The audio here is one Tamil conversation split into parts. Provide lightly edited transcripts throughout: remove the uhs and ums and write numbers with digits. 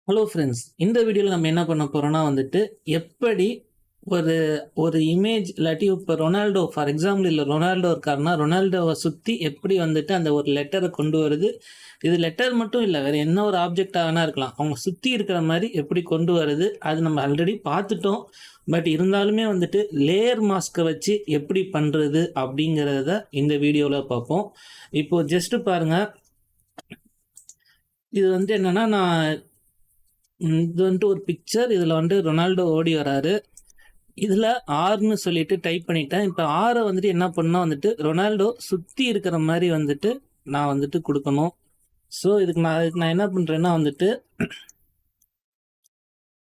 ஹலோ ஃப்ரெண்ட்ஸ், இந்த வீடியோவில் நம்ம என்ன பண்ண போகிறோம்னா எப்படி ஒரு ஒரு இமேஜ் இல்லாட்டி இப்போ ரொனால்டோ ஃபார் எக்ஸாம்பிள் இல்லை ரொனால்டோ இருக்காருன்னா ரொனால்டோவை சுற்றி எப்படி அந்த ஒரு லெட்டரை கொண்டு வருது. இது லெட்டர் மட்டும் இல்லை, வேறு என்ன ஒரு ஆப்ஜெக்டாக வேணா இருக்கலாம், அவங்க சுற்றி இருக்கிற மாதிரி எப்படி கொண்டு வருது. அது நம்ம ஆல்ரெடி பார்த்துட்டோம். பட் இருந்தாலுமே லேயர் மாஸ்க்கை வச்சு எப்படி பண்ணுறது அப்படிங்கிறத இந்த வீடியோவில் பார்ப்போம். இப்போது ஜஸ்ட்டு பாருங்கள், இது என்னென்னா நான் இது ஒரு பிக்சர். இதில் ரொனால்டோ ஓடி வராரு. இதில் ஆர்னு சொல்லிட்டு டைப் பண்ணிட்டேன். இப்போ ஆரை என்ன பண்ணால் ரொனால்டோ சுற்றி இருக்கிற மாதிரி நான் கொடுக்கணும். ஸோ இதுக்கு நான் என்ன பண்ணுறேன்னா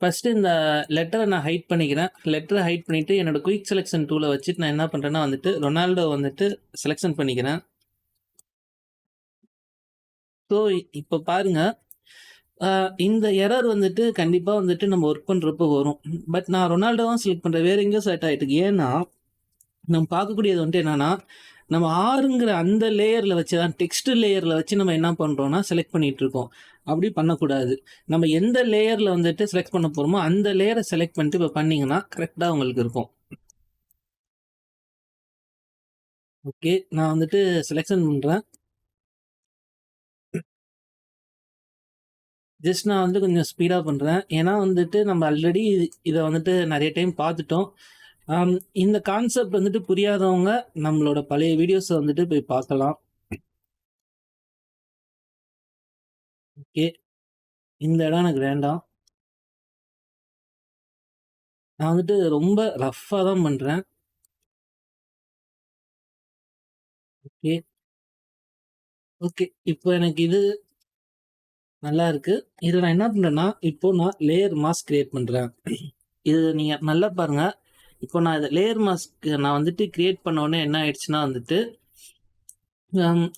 ஃபஸ்ட்டு இந்த லெட்டரை நான் ஹைட் பண்ணிக்கிறேன். லெட்டரை ஹைட் பண்ணிவிட்டு என்னோடய குயிக் செலெக்ஷன் டூலை வச்சுட்டு நான் என்ன பண்ணுறேன்னா ரொனால்டோ செலெக்ஷன் பண்ணிக்கிறேன். ஸோ இப்போ பாருங்கள், இந்த எரர் கண்டிப்பாக நம்ம ஒர்க் பண்ணுறப்போ வரும். பட் நான் ரொனால்டோவும் செலக்ட் பண்ணுறேன், வேறு எங்கேயும் செலக்ட் ஆகிட்டு. ஏன்னா நம்ம பார்க்கக்கூடியது என்னென்னா, நம்ம ஆறுங்கிற அந்த லேயரில் வச்சு தான், டெக்ஸ்ட் லேயரில் வச்சு நம்ம என்ன பண்ணுறோன்னா செலக்ட் பண்ணிகிட்ருக்கோம். அப்படி பண்ணக்கூடாது. நம்ம எந்த லேயரில் செலக்ட் பண்ண போகிறோமோ அந்த லேயரை செலக்ட் பண்ணிட்டு இப்போ பண்ணிங்கன்னா கரெக்டாக உங்களுக்கு இருக்கும். ஓகே, நான் செலெக்ஷன் பண்ணுறேன். ஜஸ்ட் நான் கொஞ்சம் ஸ்பீடாக பண்ணுறேன். ஏன்னா நம்ம ஆல்ரெடி இதை நிறைய டைம் பார்த்துட்டோம். இந்த கான்செப்ட் புரியாதவங்க நம்மளோட பழைய வீடியோஸை போய் பார்க்கலாம். ஓகே, இந்த இடம் எனக்கு வேண்டாம். நான் ரொம்ப ரஃப்பாக தான் பண்ணுறேன். ஓகே ஓகே, இப்போ எனக்கு இது நல்லா இருக்குது. இதில் நான் என்ன பண்ணுறேன்னா, இப்போது நான் லேயர் மாஸ்க் க்ரியேட் பண்ணுறேன். இது நீங்கள் நல்லா பாருங்கள். இப்போ நான் இதை லேயர் மாஸ்க் நான் க்ரியேட் பண்ண உடனே என்ன ஆயிடுச்சுன்னா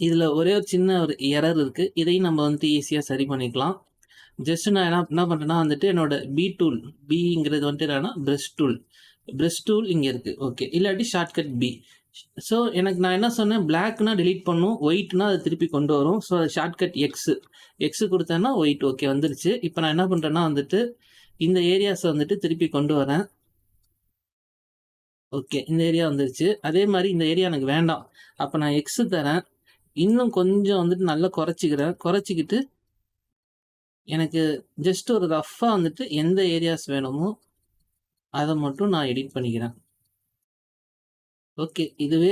இதில் ஒரே ஒரு சின்ன ஒரு எரர் இருக்குது. இதையும் நம்ம ஈஸியாக சரி பண்ணிக்கலாம். ஜஸ்ட் நான் என்ன பண்ணுறேன்னா என்னோட பி டூல், பிங்கிறது என்னன்னா ப்ரெஷ் டூல் இங்கே இருக்குது. ஓகே, இல்லாட்டி ஷார்ட்கட் பி. ஸோ எனக்கு நான் என்ன சொன்னேன், பிளாக்னா டெலீட் பண்ணும், ஒயிட்னா அதை திருப்பி கொண்டு வரும். ஸோ அது ஷார்ட்கட் எக்ஸு கொடுத்தேன்னா ஒயிட். ஓகே, வந்துருச்சு. இப்போ நான் என்ன பண்ணுறேன்னா இந்த ஏரியாஸை திருப்பி கொண்டு வரேன். ஓகே, இந்த ஏரியா வந்துருச்சு. அதே மாதிரி இந்த ஏரியா எனக்கு வேண்டாம். அப்போ நான் எக்ஸு தரேன். இன்னும் கொஞ்சம் நல்லா குறைச்சிக்கிட்டு எனக்கு ஜஸ்ட் ஒரு ரஃப்பாக எந்த ஏரியாஸ் வேணுமோ அதை மட்டும் நான் எடிட் பண்ணிக்கிறேன். ஓகே, இதுவே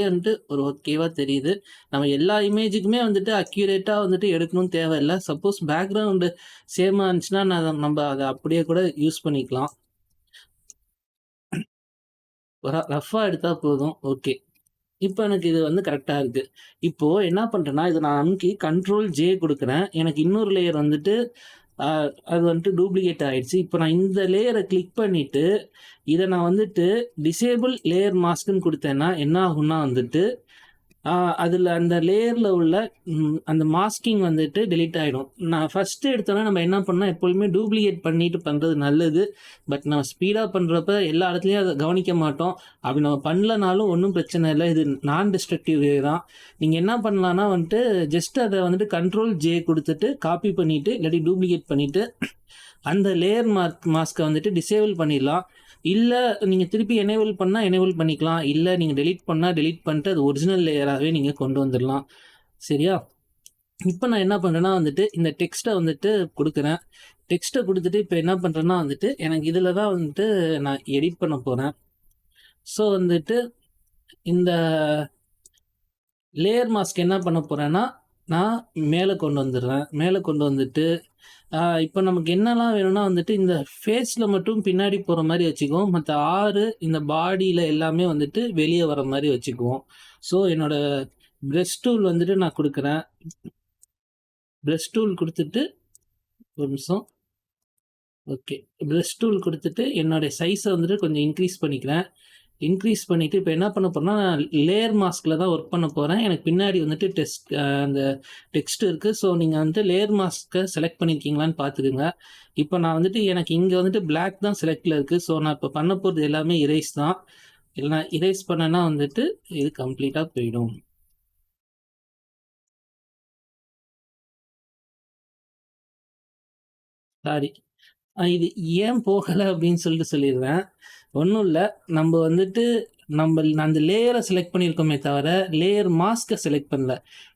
ஒரு ஓகேவா தெரியுது. நம்ம எல்லா இமேஜுக்குமே அக்யூரேட்டாக எடுக்கணும்னு தேவையில்லை. சப்போஸ் பேக்ரவுண்டு சேமாக இருந்துச்சுன்னா நம்ம அதை அப்படியே கூட யூஸ் பண்ணிக்கலாம். ரஃப்பாக எடுத்தால் போதும். ஓகே, இப்போ எனக்கு இது கரெக்டாக இருக்குது. இப்போது என்ன பண்ணுறேன்னா, இதை நான் அமுக்கி கண்ட்ரோல் ஜே கொடுக்குறேன். எனக்கு இன்னொரு லேயர் அது டூப்ளிகேட் ஆகிடுச்சு. இப்போ நான் இந்த லேயரை கிளிக் பண்ணிவிட்டு இதை நான் டிசேபிள் லேயர் மாஸ்க்குன்னு கொடுத்தேன்னா என்ன ஆகும்னா அதில் அந்த லேயரில் உள்ள அந்த மாஸ்கிங் டெலீட் ஆகிடும். நான் ஃபஸ்ட்டு எடுத்தோன்னா நம்ம என்ன பண்ணால் எப்பொழுதுமே டூப்ளிகேட் பண்ணிட்டு பண்ணுறது நல்லது. பட் நம்ம ஸ்பீடாக பண்ணுறப்ப எல்லா இடத்துலையும் அதை கவனிக்க மாட்டோம். அப்படி நம்ம பண்ணலனாலும் ஒன்றும் பிரச்சனை இல்லை, இது நான் டிஸ்ட்ரக்டிவ் வே தான். நீங்கள் என்ன பண்ணலான்னா ஜஸ்ட் அதை கண்ட்ரோல் ஜே கொடுத்துட்டு காப்பி பண்ணிவிட்டு இல்லாட்டி டூப்ளிகேட் பண்ணிவிட்டு அந்த லேயர் மாஸ்க்கை டிசேபிள் பண்ணிடலாம். இல்லை நீங்கள் திருப்பி எனேபிள் பண்ணால் எனேபிள் பண்ணிக்கலாம். இல்லை நீங்கள் டெலீட் பண்ணால் டெலீட் பண்ணிட்டு அது ஒரிஜினல் லேயராகவே நீங்கள் கொண்டு வந்துடலாம். சரியா? இப்போ நான் என்ன பண்ணுறேன்னா இந்த டெக்ஸ்ட்டை கொடுக்குறேன். டெக்ஸ்ட்டை கொடுத்துட்டு இப்போ என்ன பண்ணுறேன்னா எனக்கு இதில் தான் நான் எடிட் பண்ண போகிறேன். ஸோ இந்த லேயர் மாஸ்க் என்ன பண்ண போகிறேன்னா நான் மேலே கொண்டு வந்துடுறேன். மேலே கொண்டு வந்துட்டு இப்போ நமக்கு என்னெல்லாம் வேணும்னா இந்த ஃபேஸில் மட்டும் பின்னாடி போகிற மாதிரி வச்சுக்குவோம். மற்ற இந்த பாடியில் எல்லாமே வெளியே வர மாதிரி வச்சுக்குவோம். ஸோ என்னோடய ப்ரெஷ் டூல் நான் கொடுக்குறேன். ப்ரெஷ் டூல் கொடுத்துட்டு ஒரு நிமிஷம். ஓகே, ப்ரெஷ் டூல் கொடுத்துட்டு என்னுடைய சைஸை கொஞ்சம் இன்க்ரீஸ் பண்ணிக்கிறேன். இன்க்ரீஸ் பண்ணிவிட்டு இப்போ என்ன பண்ண போகிறேன்னா நான் லேயர் மாஸ்கில் தான் ஒர்க் பண்ண போகிறேன். எனக்கு பின்னாடி அந்த டெக்ஸ்ட் இருக்குது. ஸோ நீங்கள் லேயர் மாஸ்க்கை செலக்ட் பண்ணியிருக்கீங்களான்னு பார்த்துக்குங்க. இப்போ நான் எனக்கு இங்கே பிளாக் தான் செலக்டில் இருக்குது. ஸோ நான் இப்போ பண்ண போகிறது எல்லாமே இரேஸ் தான். இல்லைனா இரேஸ் பண்ணேன்னா இது கம்ப்ளீட்டாக போயிடும். சாரி. இது ஏன் போகல அப்படின்னு சொல்லிட்டு சொல்லிருவேன். ஒண்ணும் இல்ல. நம்ப வந்துட்டு அந்த லேயர செலக்ட் பண்ணியிருக்கோமே தவிர, லேயர் மாஸ்க்க செலக்ட் பண்ணல.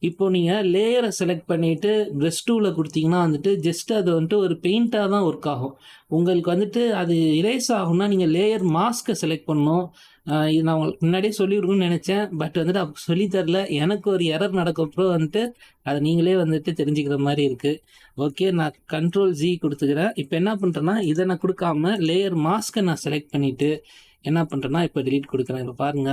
இப்போ நீங்க லேயர செலக்ட் பண்ணிட்டு பிரஷ் டூல குடுத்தீங்கன்னா வந்துட்டு, ஜஸ்ட் அது வந்துட்டு ஒரு பெயிண்டா தான் ஒர்க் ஆகும். உங்களுக்கு வந்துட்டு அது இரேஸ் ஆகும்னா, நீங்க லேயர் மாஸ்க்க செலக்ட் பண்ணணும். இது நான் உங்களுக்கு முன்னாடியே சொல்லியிருக்கணும்னு நெனச்சேன். பட் வந்துட்டு அப்ப சொல்லி தரல. எனக்கு ஒரு எரர் நடக்கப்போ வந்துட்டு, அத நீங்களே வந்துட்டு தெரிஞ்சுக்கிற மாரி இருக்கு. ஓகே. நான் கண்ட்ரோல் ஜி குடுத்துக்கிறேன். இப்ப என்ன பண்றேன்னா, இத நான் குடுக்காம லேயர் மாஸ்க்க நான் செலக்ட் பண்ணிட்டு, என்ன பண்றேன்னா, இப்ப டெலீட் குடுக்குறேன். இப்ப பாருங்க.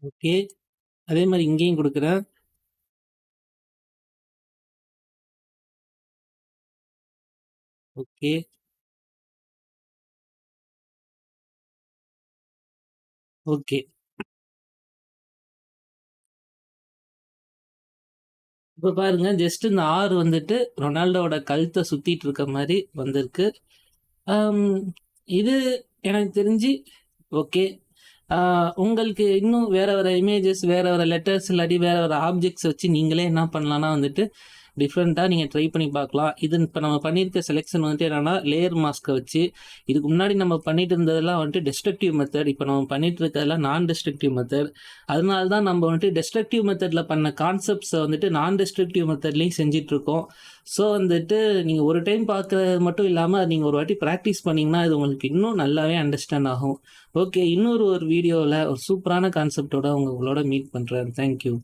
ஓகே. அதே மாரி இங்கேயும் குடுக்குறேன். Okay, okay. இப்ப பாருங்க, ஜஸ்ட் இந்த ஆர் வந்துட்டு ரொனால்டோவோட கழுத்த சுத்திட்டு இருக்க மாரி வந்திருக்கு. அம் இது எனக்கு தெரிஞ்சு ஓகே. ஆ உங்களுக்கு இன்னும் வேற வேற இமேஜஸ், வேற வேற லெட்டர்ஸ் இல்லாட்டி வேற வேற ஆப்ஜெக்ட்ஸ் வச்சு நீங்களே என்ன பண்ணலாம்னா வந்துட்டு, டிஃபரெண்ட்டா நீங்க ட்ரை பண்ணி பார்க்கலாம். இது இப்ப நம்ம பண்ணியிருக்க செலக்ஷன் வந்துட்டு என்னன்னா, லேயர் மாஸ்க்க வச்சு, இதுக்கு முன்னாடி நம்ம பண்ணிட்டு இருந்ததெல்லாம் வந்துட்டு டெஸ்ட்ரக்டிவ் மெத்தட். இப்ப நம்ம பண்ணிட்டு இருக்கிறதெல்லாம் நான் டெஸ்ட்ரக்டிவ் மெத்தட். அதனால தான் நம்ம வந்துட்டு டெஸ்ட்ரக்டிவ் மெத்தட்ல பண்ண கான்செப்ட்ஸ வந்துட்டு நான் டெஸ்ட்ரக்டிவ் மெத்தட்லயும் செஞ்சுட்டுருக்கோம். ஸோ வந்துட்டு நீங்க ஒரு டைம் பார்க்குறது மட்டும் இல்லாம, நீங்க ஒரு வாட்டி பிராக்டிஸ் பண்ணீங்கன்னா, இது உங்களுக்கு இன்னும் நல்லாவே அண்டர்ஸ்டாண்ட் ஆகும். ஓகே. இன்னொரு ஒரு வீடியோல ஒரு சூப்பரான கான்செப்ட்டோட உங்களோட மீட் பண்றேன். Thank you.